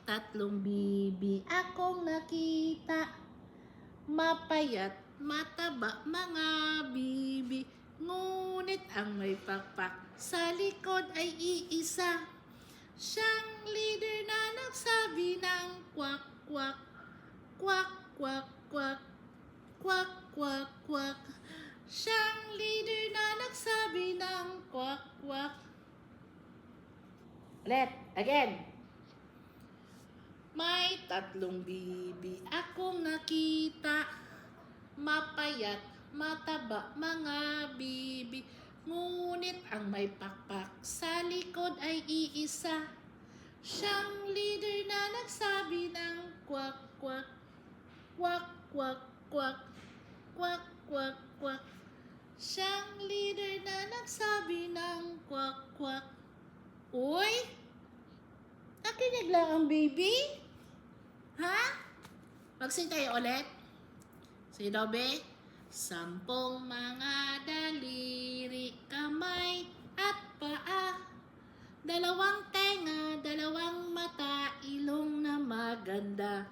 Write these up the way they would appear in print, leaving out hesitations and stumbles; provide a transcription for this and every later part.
tatlong bibi akong nakita. Mapayat, mataba mga bibi, ngunit ang may pakpak sa likod ay iisa. Siyang leader na nagsabi ng kwak kwak, kwak kwak kwak, kwak kwak kwak. Siyang leader na nagsabi ng kwak kwak. Ulit, again. May tatlong bibi akong nakita. Mapayat, mataba mga bibi, ngunit ang may pakpak sa likod ay iisa. Siyang leader na nagsabi ng kwak kwak, kwak kwak kwak, kwak kwak kwak. Siyang leader na nagsabi ng kwak kwak. Uy! Nakinig lang ang baby? Ha? Magsing tayo ulit? Sige daw, be. 10 mga daliri, kamay at paa. 2 tenga, 2 mata, ilong na maganda.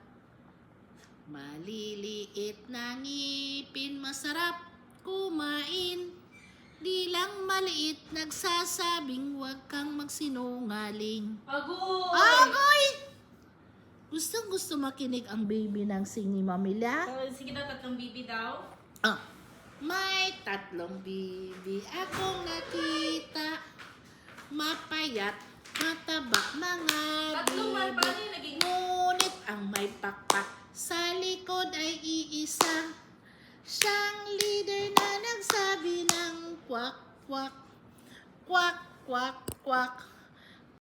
Maliliit na ngipin, masarap kumain. Di lang maliit, nagsasabing huwag kang magsinungaling. Agoy! Agoy! Gusto makinig ang baby ng sing ni Mamila? Sige daw, tatlong bibi daw. May tatlong bibi akong nakita. Mapayat, mataba mga Tatlong man, bibi, paano yung naging... ngunit ang may pakpak sa likod ay iisa. Siyang leader na nagsabi ng kwak kwak, kwak kwak kwak.